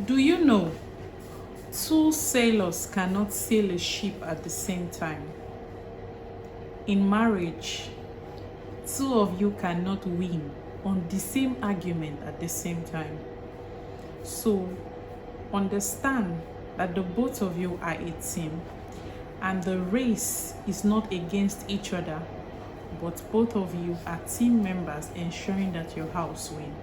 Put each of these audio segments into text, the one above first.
Do you know two sailors cannot sail a ship at the same time? In marriage, two of you cannot win on the same argument at the same time. So understand that the both of you are a team, and the race is not against each other, but both of you are team members ensuring that your house wins.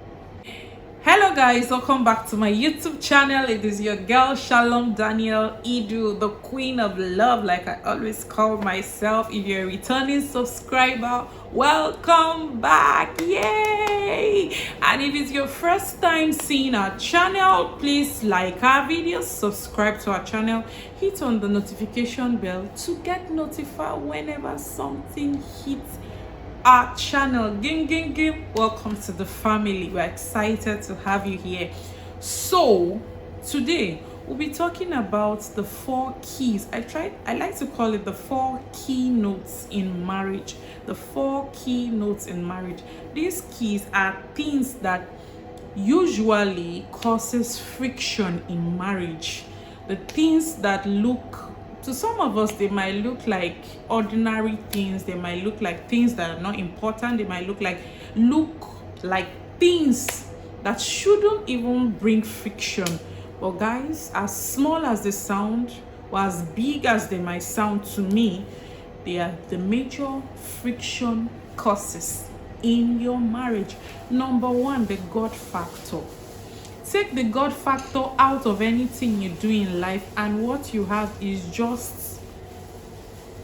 Hello guys, welcome back to my YouTube channel. It is your girl Shalom Daniel Idu, the queen of love, like I always call myself. If you're a returning subscriber, welcome back, yay! And if it's your first time seeing our channel, please like our videos, subscribe to our channel, hit on the notification bell to get notified whenever something hits our channel. Ging. Welcome to the family. We're excited to have you here. So today we'll be talking about the 4 keys. I like to call it the 4 keynotes in marriage. The 4 keynotes in marriage. These keys are things that usually causes friction in marriage. The things that look, to some of us, they might look like ordinary things. They might look like things that are not important. They might look like things that shouldn't even bring friction. But guys, as small as they sound, or as big as they might sound to me, they are the major friction causes in your marriage. Number 1, the God factor. Take the God factor out of anything you do in life, and what you have is just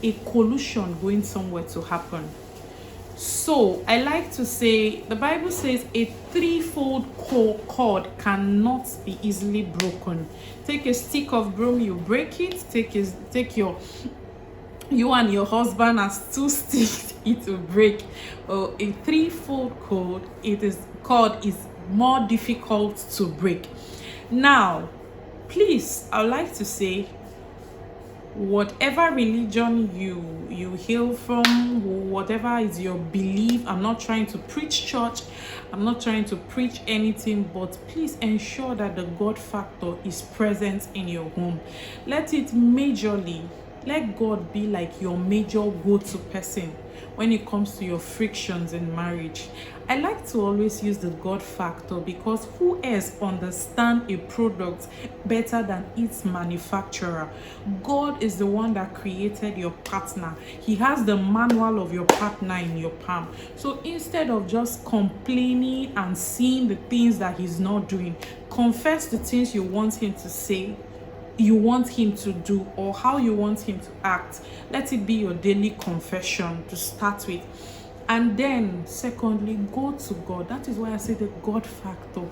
a collusion going somewhere to happen. So I like to say, the Bible says a threefold cord cannot be easily broken. Take a stick of broom, you break it. You and your husband as 2 sticks, it will break. A threefold cord is more difficult to break. Now, please, I would like to say, whatever religion you hail from, whatever is your belief, I'm not trying to preach church, I'm not trying to preach anything, but please ensure that the God factor is present in your home. Let God be like your major go-to person when it comes to your frictions in marriage. I like to always use the God factor because who else understands a product better than its manufacturer? God is the one that created your partner. He has the manual of your partner in your palm. So instead of just complaining and seeing the things that he's not doing, confess the things you want him to say, you want him to do, or how you want him to act. Let it be your daily confession to start with. And then secondly, go to God. That is why I say the God factor.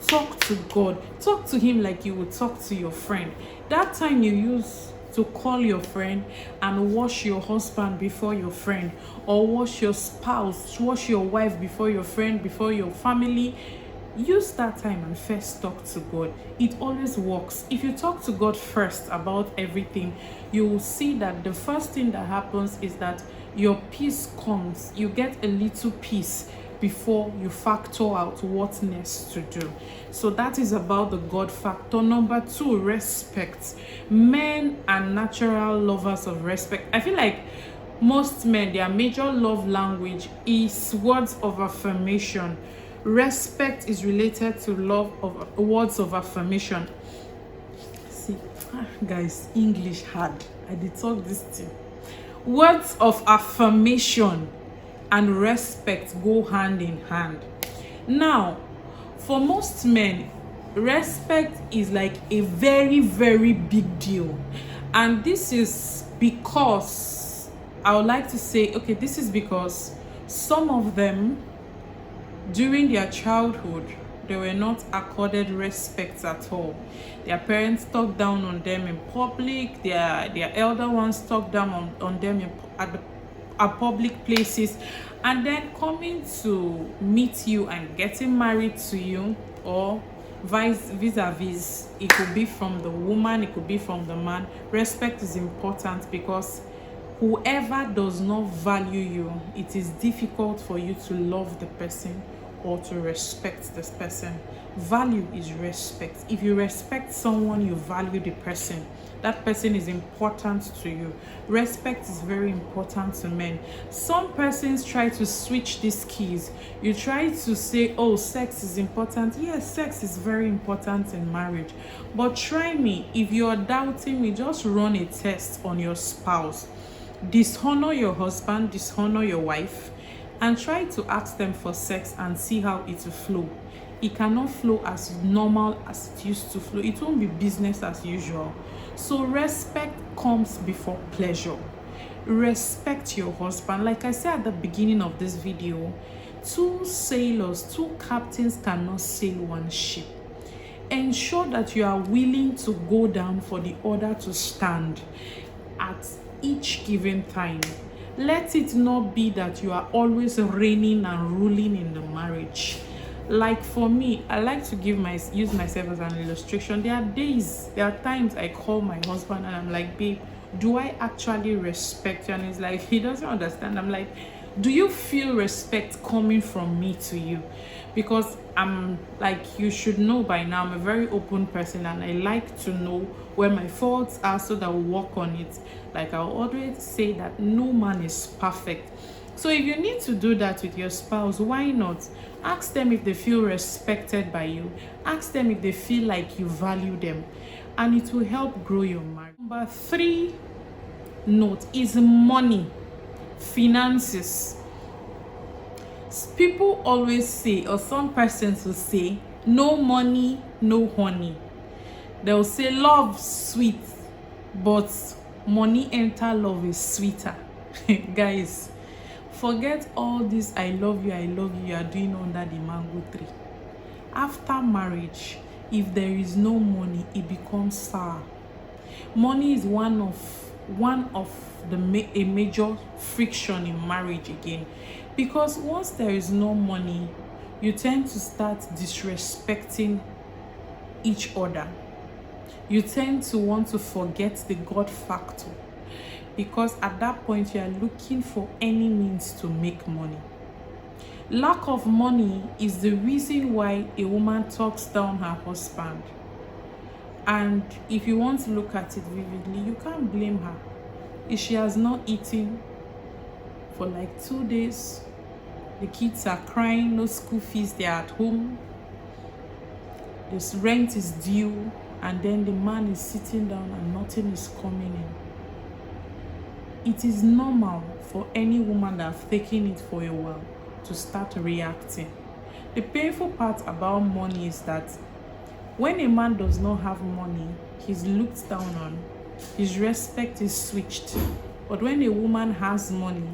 Talk to God. Talk to him like you would talk to your friend. That time you use to call your friend and wash your husband before your friend, or wash your spouse, wash your wife before your friend, before your family, use that time and first talk to God. It always works. If you talk to God first about everything, you will see that the first thing that happens is that your peace comes. You get a little peace before you factor out what next to do. So that is about the God factor. Number 2, respect. Men are natural lovers of respect. I feel like most men, their major love language is words of affirmation. Respect is related to words of affirmation. See, guys, English hard. I did talk this thing. Words of affirmation and respect go hand in hand. Now, for most men, respect is like a very, very big deal. And this is because, I would like to say, okay, this is because some of them, during their childhood, they were not accorded respect at all. Their parents talked down on them in public. Their elder ones talked down on them at public places. And then coming to meet you and getting married to you, or vis-a-vis, it could be from the woman, it could be from the man. Respect is important because whoever does not value you, it is difficult for you to love the person or to respect this person. Value is respect. If you respect someone, you value the person. That person is important to you. Respect is very important to men. Some persons try to switch these keys. You try to say, oh, sex is important. Yes, sex is very important in marriage. But try me. If you are doubting me, just run a test on your spouse. Dishonor your husband, dishonor your wife, and try to ask them for sex and see how it will flow. It cannot flow as normal as it used to flow. It won't be business as usual. So respect comes before pleasure. Respect your husband. Like I said at the beginning of this video, two captains cannot sail one ship. Ensure that you are willing to go down for the other to stand at each given time. Let it not be that you are always reigning and ruling in the marriage. Like for me, I like to use myself as an illustration. There are times I call my husband and I'm like, babe, do I actually respect you? And he's like, he doesn't understand. I'm like, do you feel respect coming from me to you? Because I'm like, you should know by now, I'm a very open person and I like to know where my faults are so that we'll work on it. Like I always say that no man is perfect. So if you need to do that with your spouse, why not? Ask them if they feel respected by you. Ask them if they feel like you value them. And it will help grow your marriage. Number 3 note is money, finances. People always say, or some persons will say, no money, no honey. They'll say love sweet, but money enter love is sweeter. Guys, forget all this I love you you are doing under the mango tree. After marriage, if there is no money, it becomes sour. Money is one of a major friction in marriage again, because once there is no money, you tend to start disrespecting each other. You tend to want to forget the God factor, because at that point you are looking for any means to make money. Lack of money is the reason why a woman talks down her husband. And if you want to look at it vividly, you can't blame her. If she has not eaten for like 2 days, the kids are crying, no school fees, they're at home, this rent is due, and then the man is sitting down and nothing is coming in. It is normal for any woman that has taken it for a while to start reacting. The painful part about money is that when a man does not have money, he's looked down on, his respect is switched. But when a woman has money,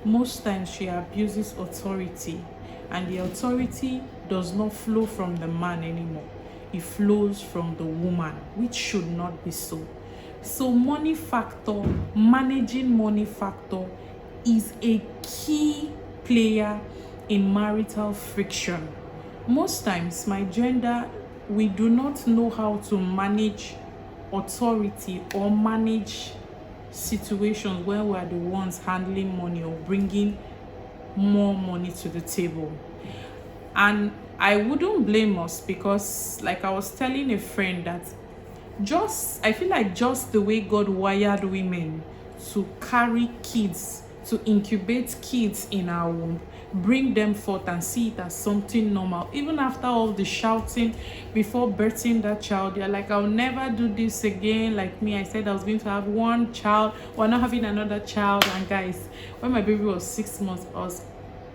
most times she abuses authority, and the authority does not flow from the man anymore. It flows from the woman, which should not be so. So money factor, managing money factor is a key player in marital friction. Most times, my gender, we do not know how to manage authority or manage situations where we are the ones handling money or bringing more money to the table. And I wouldn't blame us, because like I was telling a friend that I feel like just the way God wired women to carry kids, to incubate kids in our womb, bring them forth and see it as something normal. Even after all the shouting before birthing that child, you're like, I'll never do this again. Like me, I said I was going to have one child, we're not having another child. And guys, when my baby was 6 months, I was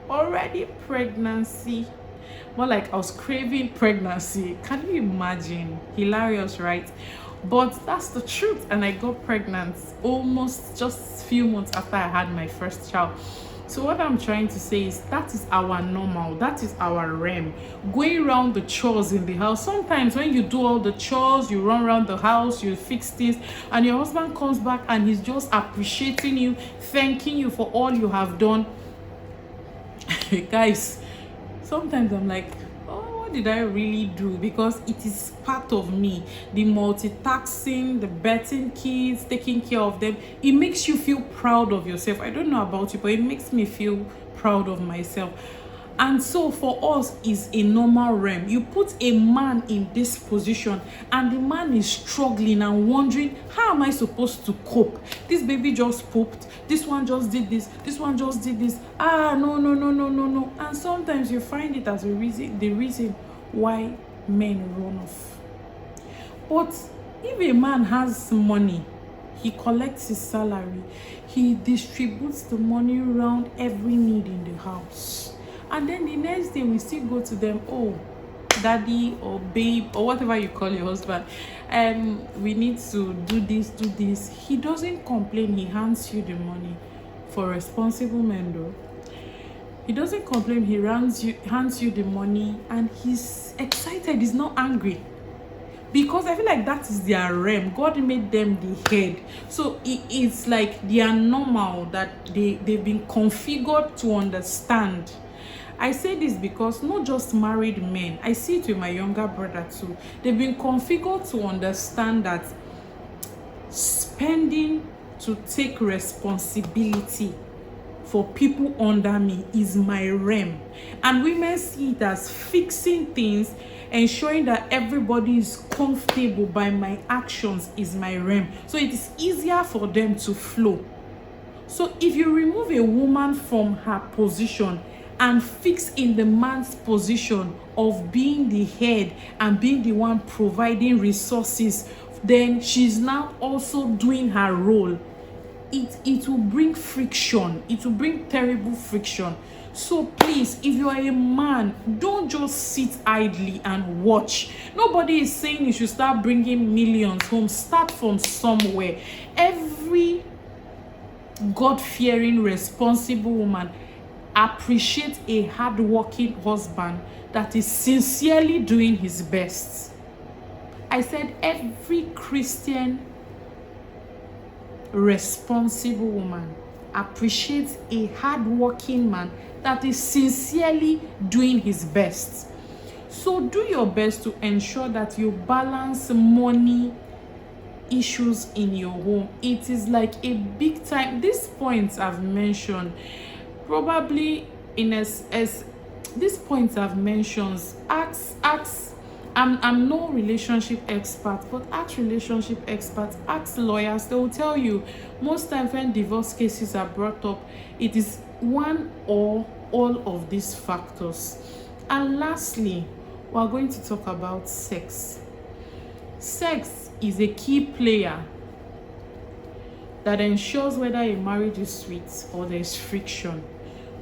already pregnancy. More like I was craving pregnancy. Can you imagine? Hilarious, right? But that's the truth. And I got pregnant almost just a few months after I had my first child. So what I'm trying to say is that is our normal, that is our realm. Going around the chores in the house. Sometimes when you do all the chores, you run around the house, you fix things, and your husband comes back and he's just appreciating you, thanking you for all you have done. Guys, sometimes I'm like, oh, what did I really do? Because it is part of me. The multitasking, the birthing kids, taking care of them, it makes you feel proud of yourself. I don't know about you, but it makes me feel proud of myself. And so for us is a normal realm. You put a man in this position and the man is struggling and wondering, how am I supposed to cope? This baby just pooped, this one just did this, this one just did this. No. And sometimes you find it as the reason why men run off. But if a man has money, he collects his salary, he distributes the money around every need in the house. And then the next day we still go to them, oh, daddy or babe or whatever you call your husband, we need to do this. He doesn't complain, he hands you the money. For responsible men though, he doesn't complain, he hands you the money and he's excited, he's not angry. Because I feel like that is their realm. God made them the head. So it's like they are normal, that they've been configured to understand. I say this because not just married men, I see it with my younger brother too. They've been configured to understand that spending to take responsibility for people under me is my realm. And women see it as fixing things, ensuring that everybody is comfortable by my actions is my realm. So it is easier for them to flow. So if you remove a woman from her position and fix in the man's position of being the head and being the one providing resources, then she's now also doing her role. It will bring friction. It will bring terrible friction. So please, if you are a man, don't just sit idly and watch. Nobody is saying you should start bringing millions home. Start from somewhere. Every God-fearing, responsible woman appreciates a hard-working husband that is sincerely doing his best. I said every Christian responsible woman appreciates a hard-working man that is sincerely doing his best. So do your best to ensure that you balance money issues in your home. It is like a big time. These points I've mentioned, probably in as these points I've mentioned, ask I'm no relationship expert, but ask relationship experts, ask lawyers. They will tell you most times when divorce cases are brought up, it is one or all of these factors. And lastly, we are going to talk about sex. Sex is a key player that ensures whether a marriage is sweet or there is friction.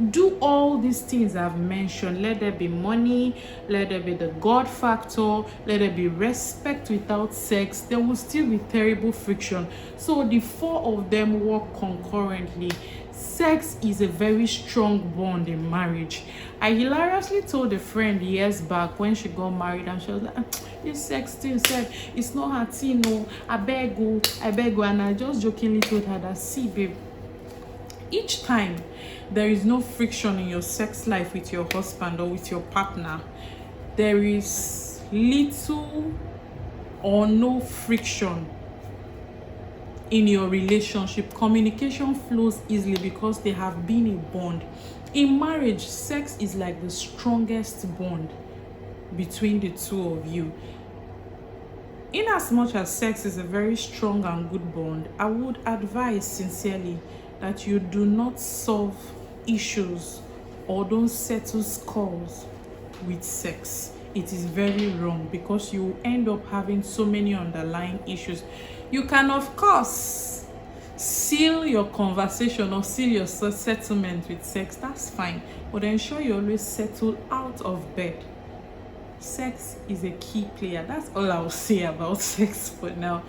Do all these things I've mentioned. Let there be money, let there be the God factor, let there be respect. Without sex, there will still be terrible friction. So the four of them work concurrently. Sex is a very strong bond in marriage. I hilariously told a friend years back when she got married and she was like, this sex thing said it's not her thing, no, I beg you. And I just jokingly told her that, see babe, each time there is no friction in your sex life with your husband or with your partner, there is little or no friction in your relationship. Communication flows easily because they have been a bond. In marriage, sex is like the strongest bond between the two of you. In as much as sex is a very strong and good bond, I would advise sincerely that you do not solve issues or don't settle scores with sex. It is very wrong because you end up having so many underlying issues. You can, of course, seal your conversation or seal your settlement with sex. That's fine, but ensure you always settle out of bed. Sex is a key player. That's all I'll say about sex for now.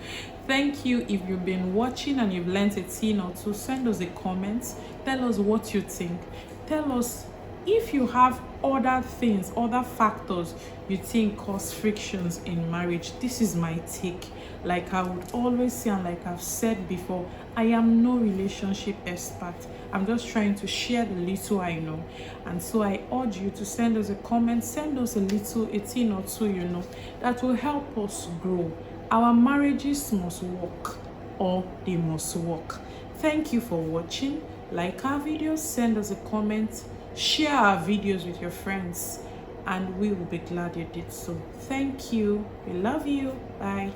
Thank you. If you've been watching and you've learned a thing or two, send us a comment. Tell us what you think. Tell us if you have other things, other factors you think cause frictions in marriage. This is my take. Like I would always say, and like I've said before, I am no relationship expert. I'm just trying to share the little I know. And so I urge you to send us a comment, send us a thing or two you know that will help us grow. Our marriages must work, or they must work. Thank you for watching. Like our videos, send us a comment, share our videos with your friends, and we will be glad you did so. Thank you. We love you. Bye.